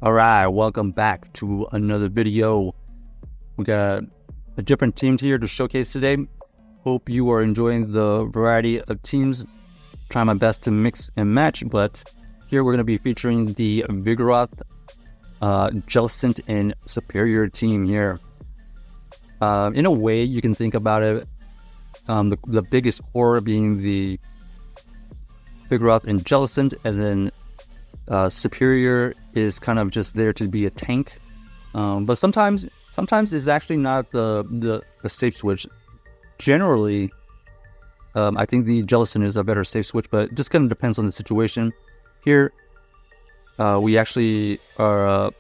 Alright, welcome back to another video. We got a different team here to showcase today. Hope you are enjoying the variety of teams. Trying my best to mix and match, but here we're going to be featuring the Vigoroth, Jellicent, and Serperior team here. In a way, you can think about it, the biggest core being the Vigoroth and Jellicent, and then Serperior is kind of just there to be a tank, but sometimes it's actually not the safe switch. Generally, I think the Jellicent is a better safe switch, but it just kind of depends on the situation. Here, we actually have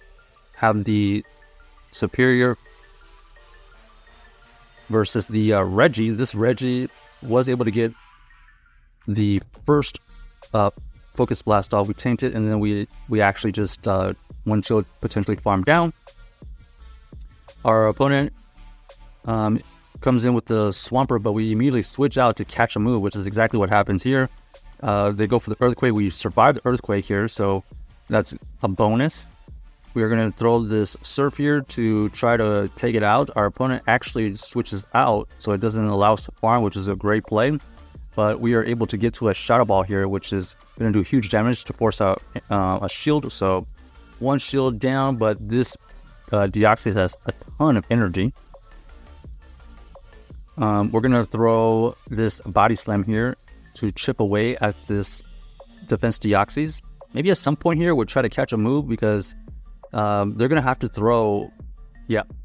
the Serperior versus the Reggie. This Reggie was able to get the first Focus Blast off. We tanked it, and then we actually just one shield potentially farmed down. Our opponent comes in with the Swampert, but we immediately switch out to catch a move, which is exactly what happens here. They go for the Earthquake. We survived the Earthquake here, so that's a bonus. We are going to throw this Surf here to try to take it out. Our opponent actually switches out, so it doesn't allow us to farm, which is a great play. But we are able to get to a Shadow Ball here, which is going to do huge damage to force out a shield. So one shield down, but this Deoxys has a ton of energy. We're going to throw this Body Slam here to chip away at this Defense Deoxys. Maybe at some point here we'll try to catch a move, because they're going to have to throw,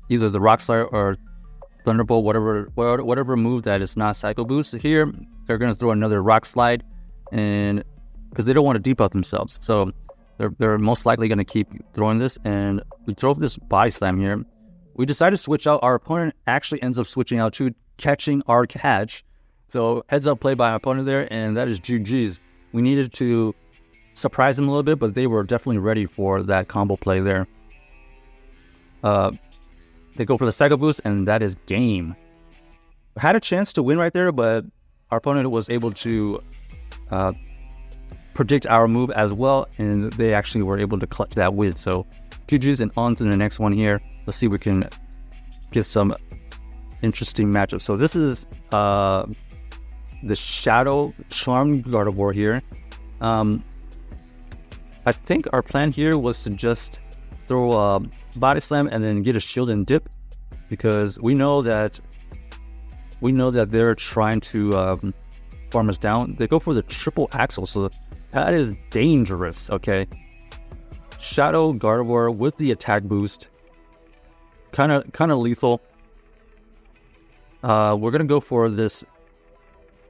either the Rock Slide or Thunderbolt, whatever move that is not Psycho Boost. Here they're going to throw another Rock Slide, and because they don't want to debuff themselves, so they're most likely going to keep throwing this. And we throw this Body Slam here. We decided to switch out. Our opponent actually ends up switching out to catching our catch. So heads up play by our opponent there, and that is GG's. We needed to surprise them a little bit, but they were definitely ready for that combo play there. They go for the Psycho Boost, and that is game. Had a chance to win right there, but our opponent was able to predict our move as well, and they actually were able to clutch that win. So GG's, and on to the next one here. Let's see if we can get some interesting matchups. So this is the Shadow Charm Gardevoir here. I think our plan here was to just throw a Body Slam and then get a shield and dip, because we know that they're trying to farm us down. They go for the triple axle, so that is dangerous. Okay, Shadow Gardevoir with the attack boost, kind of lethal. We're gonna go for this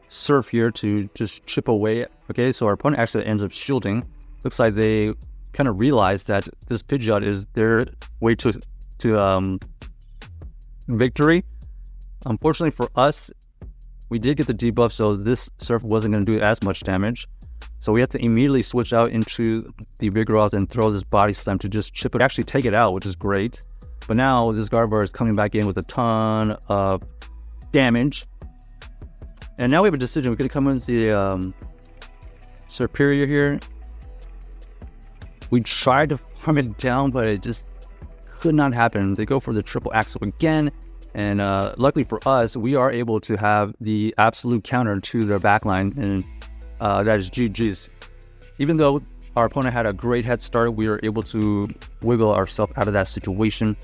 Surf here to just chip away. Okay, so our opponent actually ends up shielding. Looks like they kind of realized that this Pidgeot is their way to victory. Unfortunately for us, we did get the debuff, so this Surf wasn't going to do as much damage. So we have to immediately switch out into the Vigoroth and throw this Body Slam to just chip it, actually take it out, which is great. But now this Gardevoir is coming back in with a ton of damage. And now we have a decision. We're going to come into the Serperior here. We tried to farm it down, but it just could not happen. They go for the triple axle again, and luckily for us, we are able to have the absolute counter to their backline, and that is GG's. Even though our opponent had a great head start, we were able to wiggle ourselves out of that situation.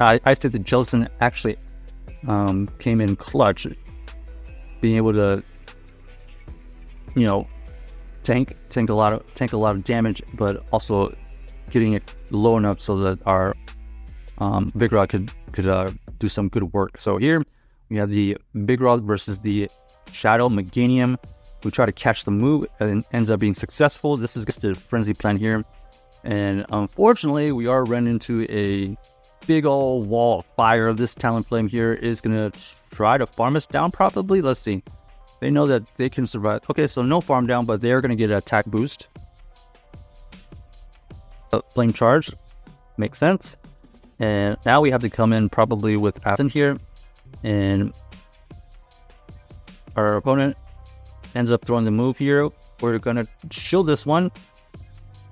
I think the Jellicent actually came in clutch, being able to, tank a lot of damage, but also getting it low enough so that our Vigoroth could do some good work. So here we have the Vigoroth versus the Shadow Meganium. We try to catch the move, and it ends up being successful. This is just a frenzy plan here, and unfortunately we are running into a big old wall of fire. This Talonflame here is gonna try to farm us down probably. Let's see. They know that they can survive. Okay, so no farm down, but they're going to get an attack boost. Flame Charge. Makes sense. And now we have to come in probably with Absent here. And our opponent ends up throwing the move here. We're going to shield this one.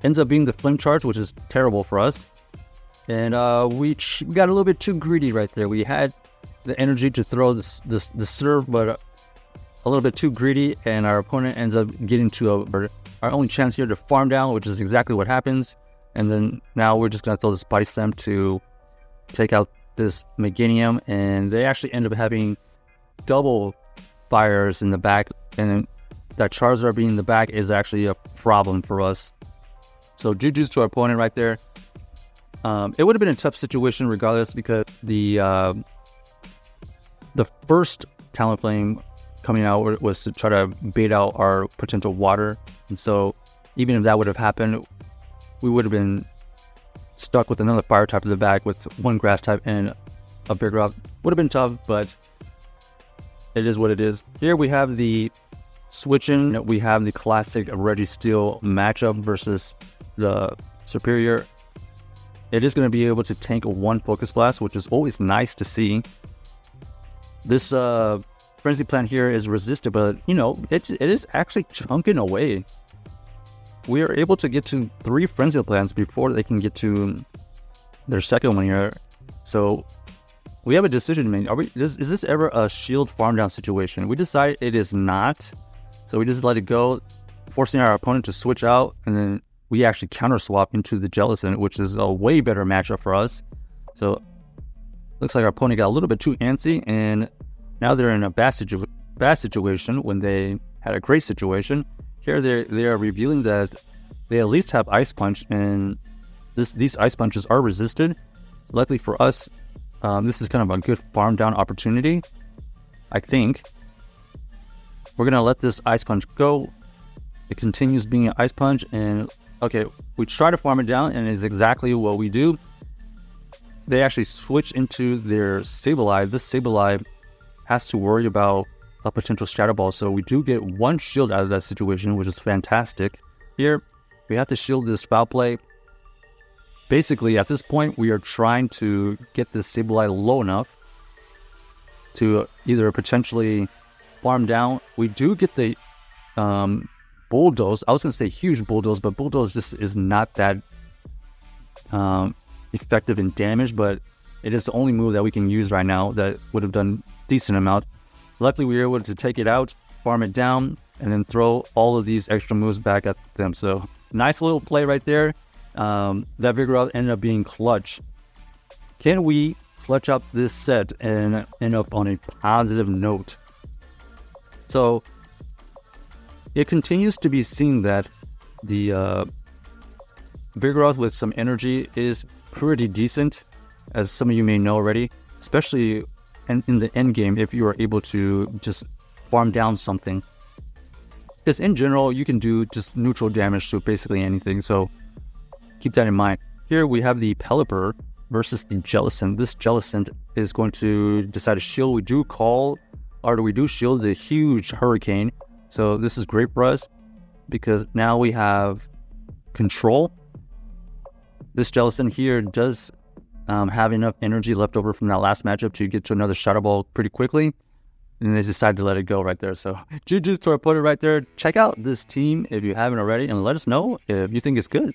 ends up being the Flame Charge, which is terrible for us. And we got a little bit too greedy right there. We had the energy to throw the serve, but a little bit too greedy, and our opponent ends up getting to our only chance here to farm down, which is exactly what happens. And then now we're just going to throw this Body Slam to take out this Meganium, and they actually end up having double fires in the back, and that Charizard being in the back is actually a problem for us. So GG's to our opponent right there. It would have been a tough situation regardless, because the first Talonflame coming out was to try to bait out our potential water, and so even if that would have happened, we would have been stuck with another fire type in the back with one grass type and a Vigoroth. Would have been tough, but it is what it is. Here we have the switching. We have the classic Registeel matchup versus the Serperior. It is going to be able to tank one Focus Blast, which is always nice to see. This Frenzy Plant here is resisted, but you know, it is actually chunking away. We are able to get to 3 Frenzy Plants before they can get to their second one here. So we have a decision to make. Is this ever a shield farm down situation? We decide it is not. So we just let it go, forcing our opponent to switch out, and then we actually counter swap into the Jellicent, which is a way better matchup for us. So looks like our opponent got a little bit too antsy, and now they're in a bad situation when they had a great situation. Here they are revealing that they at least have Ice Punch, and these Ice Punches are resisted. So luckily for us, this is kind of a good farm down opportunity, I think. We're going to let this Ice Punch go. It continues being an Ice Punch, and okay, we try to farm it down, and it's exactly what we do. They actually switch into their Sableye. This Sableye has to worry about a potential Shadow Ball, so we do get one shield out of that situation, which is fantastic. Here, we have to shield this Foul Play. Basically, at this point, we are trying to get this Sableye low enough to either potentially farm down. We do get the Bulldoze. I was going to say huge Bulldoze, but Bulldoze just is not that effective in damage, but it is the only move that we can use right now that would have done decent amount. Luckily, we were able to take it out, farm it down, and then throw all of these extra moves back at them. So nice little play right there. That Vigoroth ended up being clutch. Can we clutch up this set and end up on a positive note? So it continues to be seen that the Vigoroth with some energy is pretty decent, as some of you may know already, especially in the end game if you are able to just farm down something. Because in general, you can do just neutral damage to basically anything, so keep that in mind. Here we have the Pelipper versus the Jellicent. This Jellicent is going to decide to shield. We do shield the huge Hurricane. So this is great for us because now we have control. This Jellicent here does have enough energy left over from that last matchup to get to another Shadow Ball pretty quickly. And they decided to let it go right there. So GG's to our opponent right there. Check out this team if you haven't already, and let us know if you think it's good.